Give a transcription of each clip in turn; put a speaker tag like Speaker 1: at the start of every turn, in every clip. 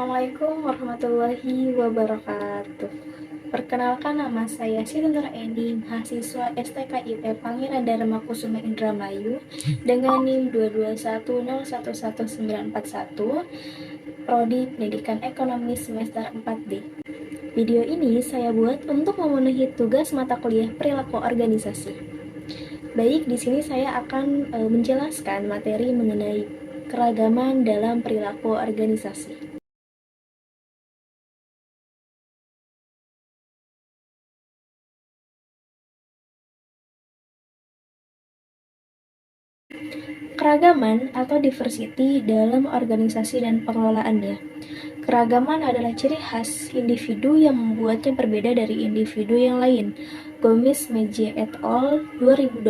Speaker 1: Assalamualaikum warahmatullahi wabarakatuh. Perkenalkan, nama saya Siti Nur Eni, mahasiswa STKIP Pangeran Dharma Kusuma Indramayu dengan NIM 221011941, Prodi Pendidikan Ekonomi semester 4D. Video ini saya buat untuk memenuhi tugas mata kuliah perilaku organisasi. Baik, di sini saya akan menjelaskan materi mengenai keragaman dalam perilaku organisasi. Keragaman atau diversity dalam organisasi dan pengelolaannya. Keragaman adalah ciri khas individu yang membuatnya berbeda dari individu yang lain. Gomez, Mejiya et al. 2012,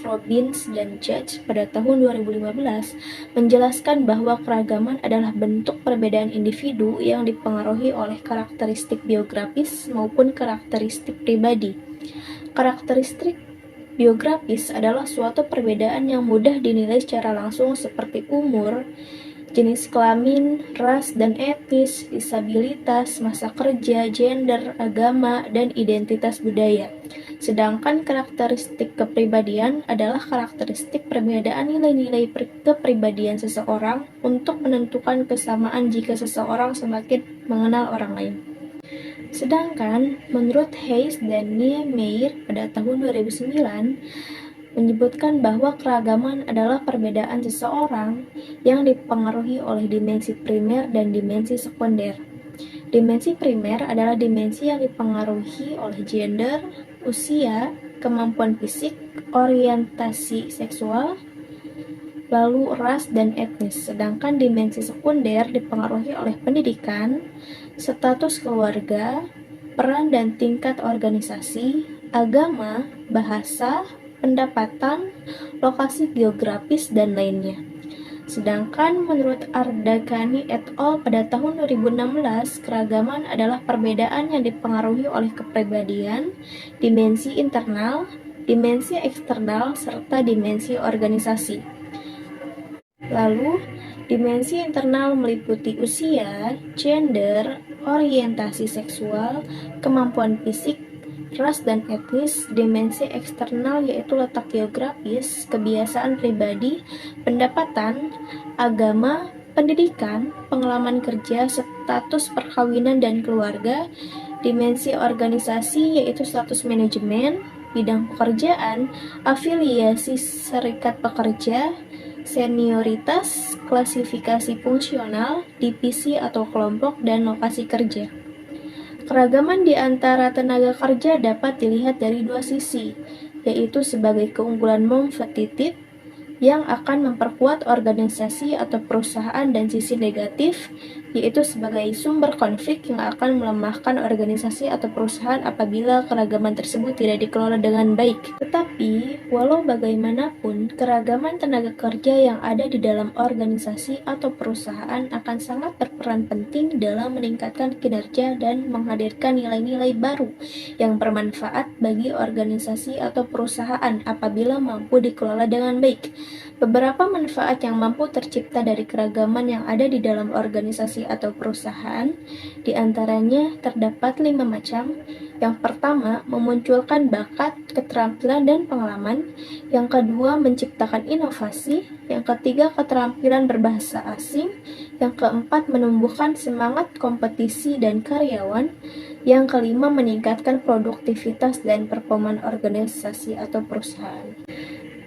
Speaker 1: Robbins dan Judge pada tahun 2015 menjelaskan bahwa keragaman adalah bentuk perbedaan individu yang dipengaruhi oleh karakteristik biografis maupun karakteristik pribadi. Karakteristik biografis adalah suatu perbedaan yang mudah dinilai secara langsung seperti umur, jenis kelamin, ras dan etnis, disabilitas, masa kerja, gender, agama, dan identitas budaya. Sedangkan karakteristik kepribadian adalah karakteristik perbedaan nilai-nilai kepribadian seseorang untuk menentukan kesamaan jika seseorang semakin mengenal orang lain. Sedangkan menurut Hayes dan Niemeyer pada tahun 2009 menyebutkan bahwa keragaman adalah perbedaan seseorang yang dipengaruhi oleh dimensi primer dan dimensi sekunder. Dimensi primer adalah dimensi yang dipengaruhi oleh gender, usia, kemampuan fisik, orientasi seksual, lalu ras dan etnis. Sedangkan dimensi sekunder dipengaruhi oleh pendidikan, status keluarga, peran dan tingkat organisasi, agama, bahasa, pendapatan, lokasi geografis, dan lainnya. Sedangkan menurut Ardakani et al. Pada tahun 2016, keragaman adalah perbedaan yang dipengaruhi oleh kepribadian, dimensi internal, dimensi eksternal, serta dimensi organisasi. Lalu, dimensi internal meliputi usia, gender, orientasi seksual, kemampuan fisik, ras dan etnis. Dimensi eksternal yaitu letak geografis, kebiasaan pribadi, pendapatan, agama, pendidikan, pengalaman kerja, status perkawinan dan keluarga. Dimensi organisasi yaitu status manajemen, bidang pekerjaan, afiliasi serikat pekerja, senioritas, klasifikasi fungsional, divisi atau kelompok, dan lokasi kerja. Keragaman di antara tenaga kerja dapat dilihat dari dua sisi, yaitu sebagai keunggulan kompetitif yang akan memperkuat organisasi atau perusahaan, dan sisi negatif, yaitu sebagai sumber konflik yang akan melemahkan organisasi atau perusahaan apabila keragaman tersebut tidak dikelola dengan baik. Tetapi, walau bagaimanapun, keragaman tenaga kerja yang ada di dalam organisasi atau perusahaan akan sangat berperan penting dalam meningkatkan kinerja dan menghadirkan nilai-nilai baru yang bermanfaat bagi organisasi atau perusahaan apabila mampu dikelola dengan baik. Beberapa manfaat yang mampu tercipta dari keragaman yang ada di dalam organisasi atau perusahaan, diantaranya terdapat 5 macam. Yang pertama, memunculkan bakat, keterampilan, dan pengalaman. Yang kedua, menciptakan inovasi. Yang ketiga, keterampilan berbahasa asing. Yang keempat, menumbuhkan semangat kompetisi dan karyawan. Yang kelima, meningkatkan produktivitas dan performa organisasi atau perusahaan.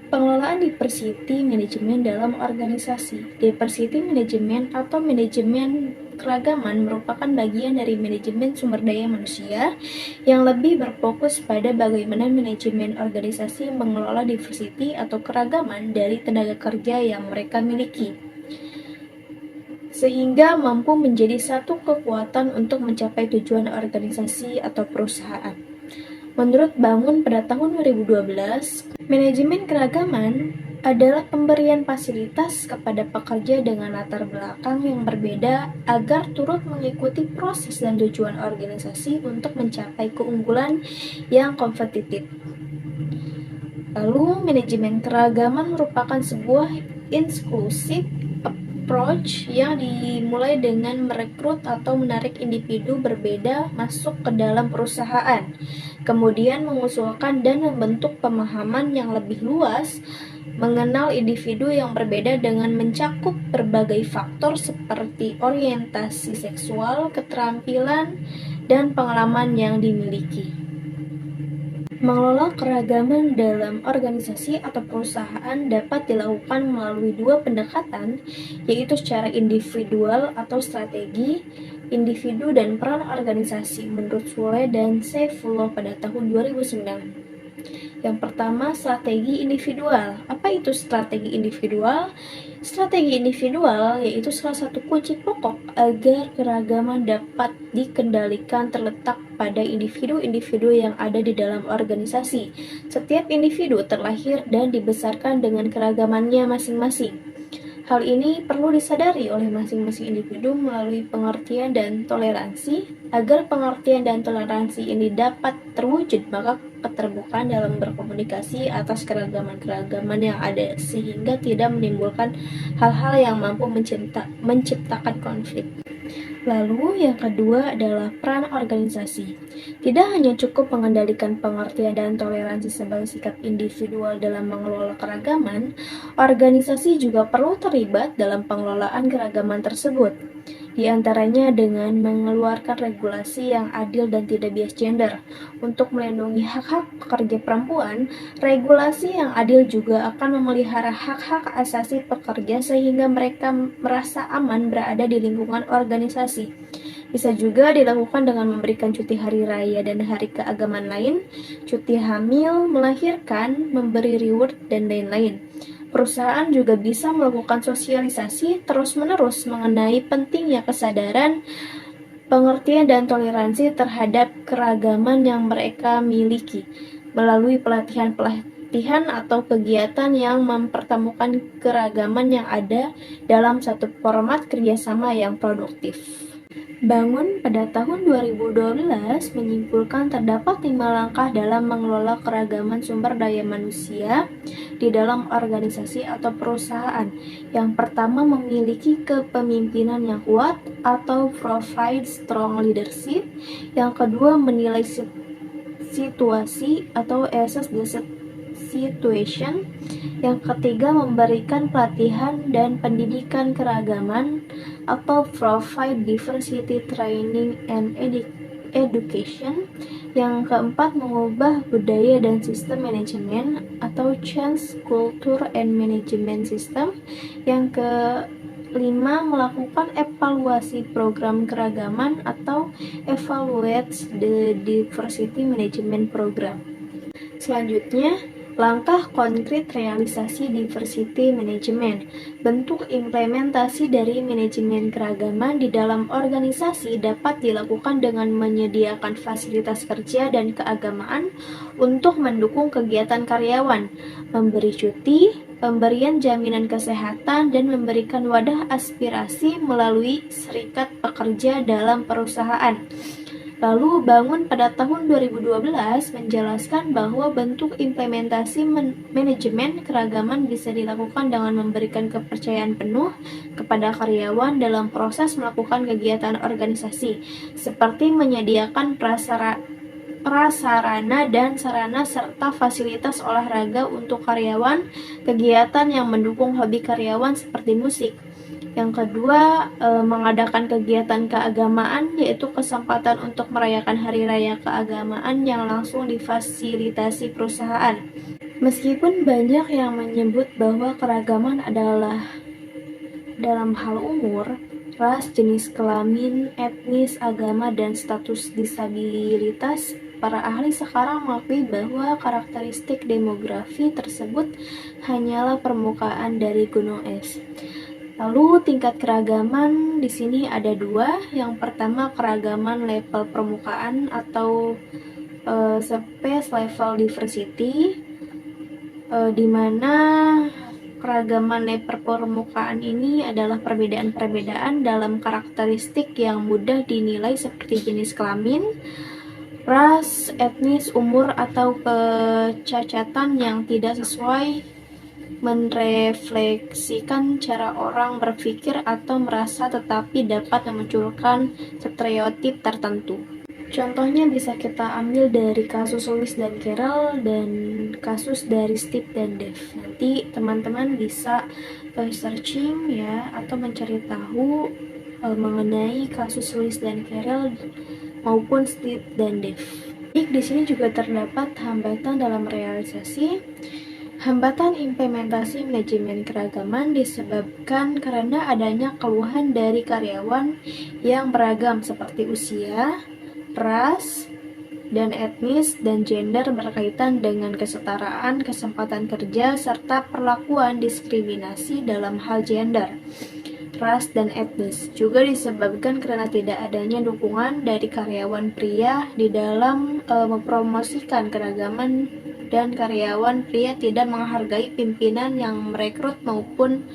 Speaker 1: Pengelolaan diversity manajemen dalam organisasi. Diversity manajemen atau manajemen keragaman merupakan bagian dari manajemen sumber daya manusia yang lebih berfokus pada bagaimana manajemen organisasi mengelola diversity atau keragaman dari tenaga kerja yang mereka miliki, sehingga mampu menjadi satu kekuatan untuk mencapai tujuan organisasi atau perusahaan. Menurut Bangun pada tahun 2012, manajemen keragaman adalah pemberian fasilitas kepada pekerja dengan latar belakang yang berbeda agar turut mengikuti proses dan tujuan organisasi untuk mencapai keunggulan yang kompetitif. Lalu, manajemen keragaman merupakan sebuah inclusive approach yang dimulai dengan merekrut atau menarik individu berbeda masuk ke dalam perusahaan, kemudian mengusulkan dan membentuk pemahaman yang lebih luas mengenal individu yang berbeda dengan mencakup berbagai faktor seperti orientasi seksual, keterampilan, dan pengalaman yang dimiliki. Mengelola keragaman dalam organisasi atau perusahaan dapat dilakukan melalui dua pendekatan, yaitu secara individual atau strategi, individu dan peran organisasi, menurut Sule dan Saifullah pada tahun 2009. Yang pertama, strategi individual. Apa itu strategi individual? Strategi individual yaitu salah satu kunci pokok agar keragaman dapat dikendalikan terletak pada individu-individu yang ada di dalam organisasi. Setiap individu terlahir dan dibesarkan dengan keragamannya masing-masing. Hal ini perlu disadari oleh masing-masing individu melalui pengertian dan toleransi. Agar pengertian dan toleransi ini dapat terwujud, maka keterbukaan dalam berkomunikasi atas keragaman-keragaman yang ada sehingga tidak menimbulkan hal-hal yang mampu menciptakan konflik. Lalu yang kedua adalah peran organisasi. Tidak hanya cukup mengendalikan pengertian dan toleransi sebagai sikap individual dalam mengelola keragaman, organisasi juga perlu terlibat dalam pengelolaan keragaman tersebut. Di antaranya dengan mengeluarkan regulasi yang adil dan tidak bias gender. Untuk melindungi hak-hak pekerja perempuan, regulasi yang adil juga akan memelihara hak-hak asasi pekerja sehingga mereka merasa aman berada di lingkungan organisasi. Bisa juga dilakukan dengan memberikan cuti hari raya dan hari keagamaan lain, cuti hamil, melahirkan, memberi reward, dan lain-lain. Perusahaan juga bisa melakukan sosialisasi terus-menerus mengenai pentingnya kesadaran, pengertian, dan toleransi terhadap keragaman yang mereka miliki melalui pelatihan atau kegiatan yang mempertemukan keragaman yang ada dalam satu format kerjasama yang produktif. Bangun pada tahun 2012 menyimpulkan terdapat 5 langkah dalam mengelola keragaman sumber daya manusia di dalam organisasi atau perusahaan. Yang pertama, memiliki kepemimpinan yang kuat atau provide strong leadership. Yang kedua, menilai situasi atau assess the situation. Yang ketiga, memberikan pelatihan dan pendidikan keragaman atau provide diversity training and education. Yang keempat, mengubah budaya dan sistem manajemen atau change culture and management system. Yang kelima, melakukan evaluasi program keragaman atau evaluate the diversity management program. Selanjutnya, langkah konkret realisasi diversity management. Bentuk implementasi dari manajemen keragaman di dalam organisasi dapat dilakukan dengan menyediakan fasilitas kerja dan keagamaan untuk mendukung kegiatan karyawan, memberi cuti, pemberian jaminan kesehatan, dan memberikan wadah aspirasi melalui serikat pekerja dalam perusahaan. Lalu Bangun pada tahun 2012 menjelaskan bahwa bentuk implementasi manajemen keragaman bisa dilakukan dengan memberikan kepercayaan penuh kepada karyawan dalam proses melakukan kegiatan organisasi, seperti menyediakan prasarana dan sarana serta fasilitas olahraga untuk karyawan, kegiatan yang mendukung hobi karyawan seperti musik. Yang kedua, mengadakan kegiatan keagamaan, yaitu kesempatan untuk merayakan hari raya keagamaan yang langsung difasilitasi perusahaan. Meskipun banyak yang menyebut bahwa keragaman adalah dalam hal umur, ras, jenis kelamin, etnis, agama, dan status disabilitas, para ahli sekarang mengakui bahwa karakteristik demografi tersebut hanyalah permukaan dari gunung es. Lalu tingkat keragaman di sini ada dua. Yang pertama, keragaman level permukaan atau space level diversity, di mana keragaman level permukaan ini adalah perbedaan-perbedaan dalam karakteristik yang mudah dinilai seperti jenis kelamin, ras, etnis, umur, atau kecacatan yang tidak sesuai merefleksikan cara orang berpikir atau merasa, tetapi dapat memunculkan stereotip tertentu. Contohnya bisa kita ambil dari kasus Lewis dan Carroll dan kasus dari Steve dan Dave. Nanti teman-teman bisa searching ya atau mencari tahu mengenai kasus Lewis dan Carroll maupun Steve dan Dave. Di sini juga terdapat hambatan dalam realisasi. Hambatan implementasi manajemen keragaman disebabkan karena adanya keluhan dari karyawan yang beragam seperti usia, ras, dan etnis dan gender berkaitan dengan kesetaraan kesempatan kerja serta perlakuan diskriminasi dalam hal gender, ras, dan etnis. Juga disebabkan karena tidak adanya dukungan dari karyawan pria di dalam mempromosikan keragaman dan karyawan pria tidak menghargai pimpinan yang merekrut maupun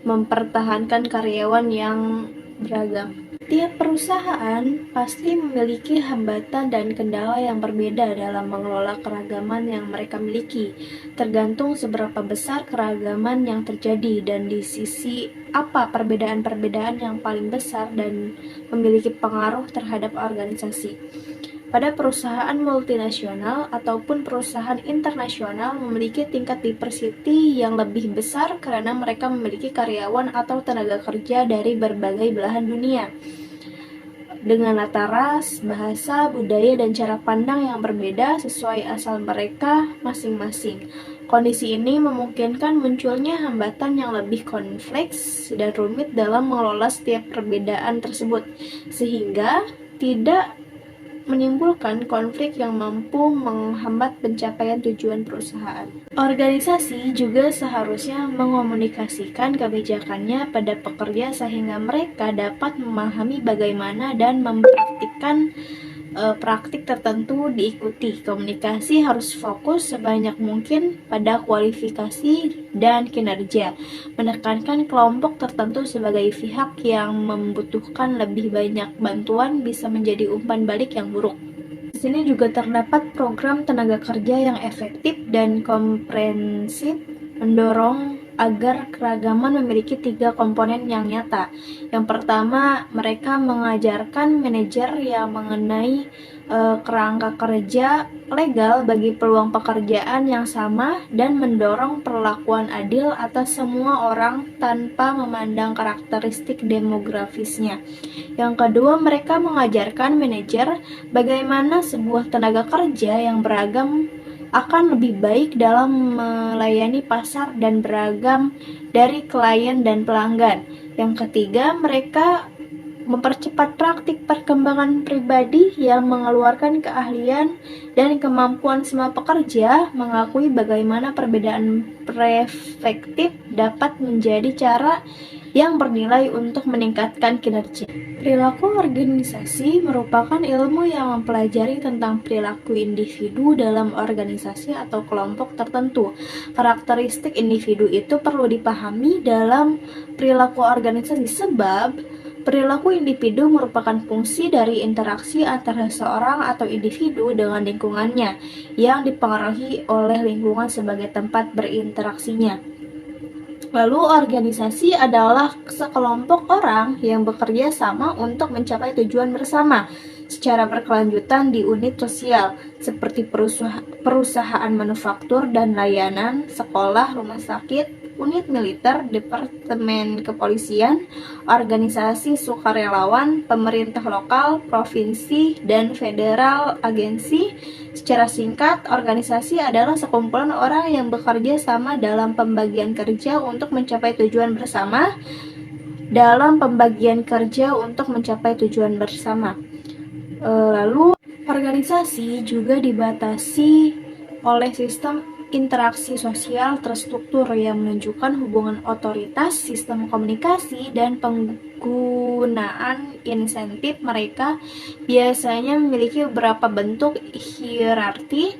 Speaker 1: mempertahankan karyawan yang beragam. Tiap perusahaan pasti memiliki hambatan dan kendala yang berbeda dalam mengelola keragaman yang mereka miliki, tergantung seberapa besar keragaman yang terjadi dan di sisi apa perbedaan-perbedaan yang paling besar dan memiliki pengaruh terhadap organisasi. Pada perusahaan multinasional ataupun perusahaan internasional memiliki tingkat diversity yang lebih besar karena mereka memiliki karyawan atau tenaga kerja dari berbagai belahan dunia dengan latar ras, bahasa, budaya, dan cara pandang yang berbeda sesuai asal mereka masing-masing. Kondisi ini memungkinkan munculnya hambatan yang lebih kompleks dan rumit dalam mengelola setiap perbedaan tersebut, sehingga tidak menimbulkan konflik yang mampu menghambat pencapaian tujuan perusahaan. Organisasi juga seharusnya mengomunikasikan kebijakannya pada pekerja sehingga mereka dapat memahami bagaimana dan mempraktikkan praktik tertentu diikuti. Komunikasi harus fokus sebanyak mungkin pada kualifikasi dan kinerja, menekankan kelompok tertentu sebagai pihak yang membutuhkan lebih banyak bantuan bisa menjadi umpan balik yang buruk. Di sini juga terdapat program tenaga kerja yang efektif dan komprehensif mendorong agar keragaman memiliki 3 komponen yang nyata. Yang pertama, mereka mengajarkan manajer yang mengenai kerangka kerja legal bagi peluang pekerjaan yang sama dan mendorong perlakuan adil atas semua orang tanpa memandang karakteristik demografisnya. Yang kedua, mereka mengajarkan manajer bagaimana sebuah tenaga kerja yang beragam akan lebih baik dalam melayani pasar dan beragam dari klien dan pelanggan. Yang ketiga, mereka mempercepat praktik perkembangan pribadi yang mengeluarkan keahlian dan kemampuan semua pekerja, mengakui bagaimana perbedaan perspektif dapat menjadi cara yang bernilai untuk meningkatkan kinerja. Perilaku organisasi merupakan ilmu yang mempelajari tentang perilaku individu dalam organisasi atau kelompok tertentu. Karakteristik individu itu perlu dipahami dalam perilaku organisasi sebab perilaku individu merupakan fungsi dari interaksi antara seorang atau individu dengan lingkungannya yang dipengaruhi oleh lingkungan sebagai tempat berinteraksinya. Lalu organisasi adalah sekelompok orang yang bekerja sama untuk mencapai tujuan bersama secara berkelanjutan di unit sosial seperti perusahaan manufaktur dan layanan, sekolah, rumah sakit, unit militer, departemen kepolisian, organisasi sukarelawan, pemerintah lokal, provinsi, dan federal agensi. Secara singkat, organisasi adalah sekumpulan orang yang bekerja sama dalam pembagian kerja untuk mencapai tujuan bersama. Lalu, organisasi juga dibatasi oleh sistem interaksi sosial terstruktur yang menunjukkan hubungan otoritas, sistem komunikasi, dan penggunaan insentif. Mereka biasanya memiliki beberapa bentuk hierarki,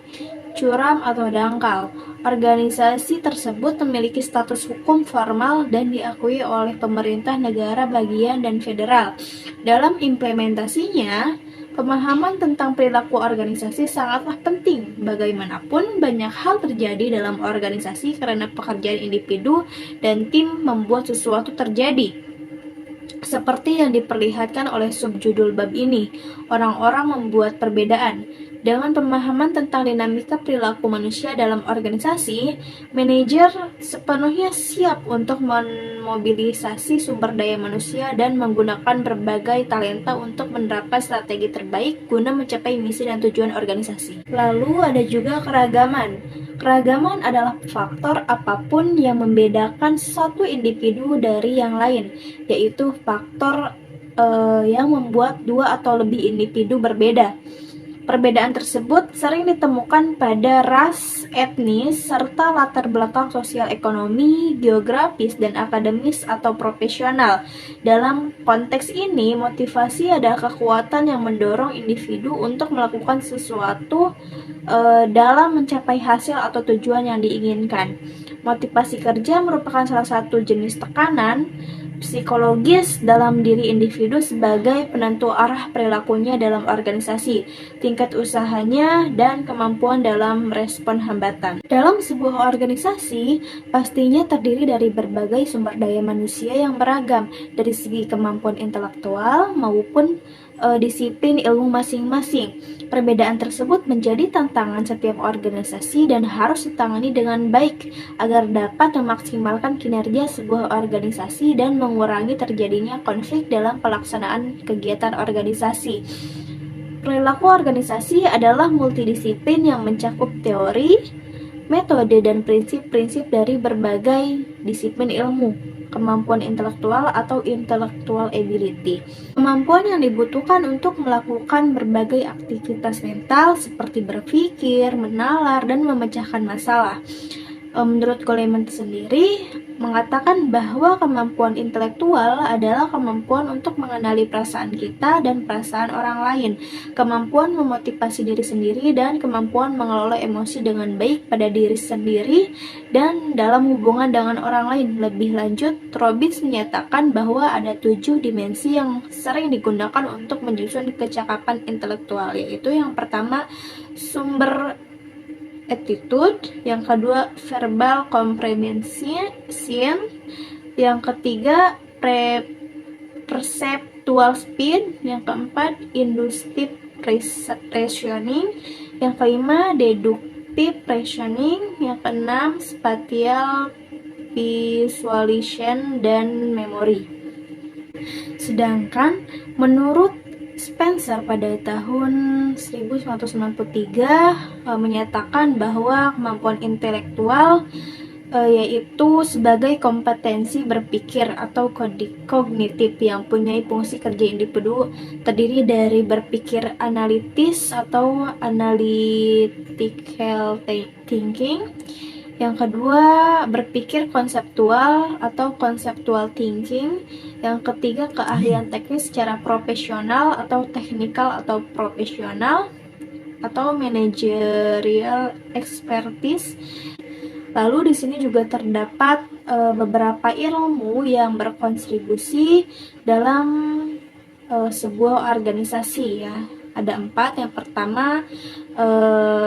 Speaker 1: curam, atau dangkal. Organisasi tersebut memiliki status hukum formal dan diakui oleh pemerintah negara bagian dan federal. Dalam implementasinya, Pemahaman tentang perilaku organisasi sangatlah penting. Bagaimanapun, banyak hal terjadi dalam organisasi karena pekerjaan individu dan tim membuat sesuatu terjadi. Seperti yang diperlihatkan oleh subjudul bab ini, orang-orang membuat perbedaan. Dengan pemahaman tentang dinamika perilaku manusia dalam organisasi, manajer sepenuhnya siap untuk memobilisasi sumber daya manusia dan menggunakan berbagai talenta untuk menerapkan strategi terbaik guna mencapai misi dan tujuan organisasi. Lalu ada juga keragaman. Keragaman adalah faktor apapun yang membedakan satu individu dari yang lain, yaitu faktor yang membuat dua atau lebih individu berbeda. Perbedaan tersebut sering ditemukan pada ras, etnis, serta latar belakang sosial ekonomi, geografis, dan akademis atau profesional. Dalam konteks ini, motivasi adalah kekuatan yang mendorong individu untuk melakukan sesuatu dalam mencapai hasil atau tujuan yang diinginkan. Motivasi kerja merupakan salah satu jenis tekanan psikologis dalam diri individu sebagai penentu arah perilakunya dalam organisasi, tingkat usahanya, dan kemampuan dalam merespon hambatan. Dalam sebuah organisasi, pastinya terdiri dari berbagai sumber daya manusia yang beragam, dari segi kemampuan intelektual maupun disiplin ilmu masing-masing. Perbedaan tersebut menjadi tantangan setiap organisasi dan harus ditangani dengan baik agar dapat memaksimalkan kinerja sebuah organisasi dan mengurangi terjadinya konflik dalam pelaksanaan kegiatan organisasi. Perilaku organisasi adalah multidisiplin yang mencakup teori, metode, dan prinsip-prinsip dari berbagai disiplin ilmu. Kemampuan intelektual atau intellectual ability. Kemampuan yang dibutuhkan untuk melakukan berbagai aktivitas mental seperti berpikir, menalar, dan memecahkan masalah. Menurut Goleman sendiri mengatakan bahwa kemampuan intelektual adalah kemampuan untuk mengenali perasaan kita dan perasaan orang lain, kemampuan memotivasi diri sendiri, dan kemampuan mengelola emosi dengan baik pada diri sendiri dan dalam hubungan dengan orang lain. Lebih lanjut, Robbins menyatakan bahwa ada 7 dimensi yang sering digunakan untuk menyusun kecakapan intelektual, yaitu yang pertama sumber attitude, yang kedua verbal comprehension, yang ketiga perceptual speed, yang keempat inductive reasoning, yang kelima deductive reasoning, yang keenam spatial visualization dan memory. Sedangkan menurut Spencer pada tahun 1993 menyatakan bahwa kemampuan intelektual yaitu sebagai kompetensi berpikir atau kognitif yang punya fungsi kerja individu terdiri dari berpikir analitis atau analytical thinking. Yang kedua, berpikir konseptual atau conceptual thinking. Yang ketiga, keahlian teknis secara profesional atau technical atau profesional atau managerial expertise. Lalu di sini juga terdapat beberapa ilmu yang berkontribusi dalam sebuah organisasi ya. Ada 4. Yang pertama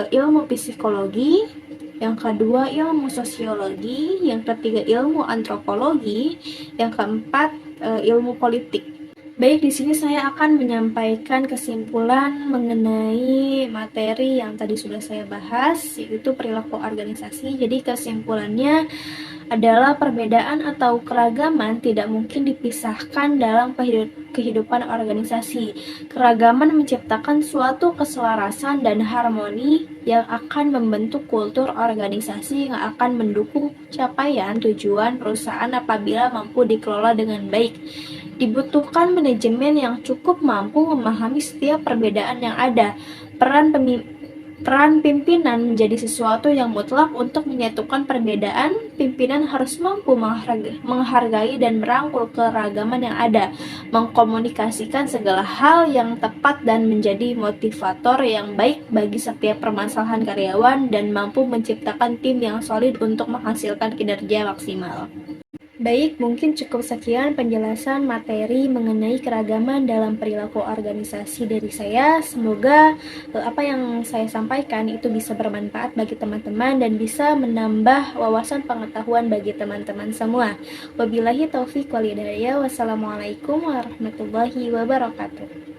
Speaker 1: ilmu psikologi, yang kedua ilmu sosiologi, yang ketiga ilmu antropologi, yang keempat ilmu politik. Baik, di sini saya akan menyampaikan kesimpulan mengenai materi yang tadi sudah saya bahas, yaitu perilaku organisasi. Jadi kesimpulannya adalah perbedaan atau keragaman tidak mungkin dipisahkan dalam kehidupan organisasi. Keragaman menciptakan suatu keselarasan dan harmoni yang akan membentuk kultur organisasi yang akan mendukung capaian tujuan perusahaan apabila mampu dikelola dengan baik. Dibutuhkan manajemen yang cukup mampu memahami setiap perbedaan yang ada. Peran pimpinan menjadi sesuatu yang mutlak untuk menyatukan perbedaan. Pimpinan harus mampu menghargai dan merangkul keragaman yang ada, mengkomunikasikan segala hal yang tepat dan menjadi motivator yang baik bagi setiap permasalahan karyawan, dan mampu menciptakan tim yang solid untuk menghasilkan kinerja maksimal. Baik, mungkin cukup sekian penjelasan materi mengenai keragaman dalam perilaku organisasi dari saya. Semoga apa yang saya sampaikan itu bisa bermanfaat bagi teman-teman dan bisa menambah wawasan pengetahuan bagi teman-teman semua. Wabillahi taufik wal hidayah. Wassalamualaikum warahmatullahi wabarakatuh.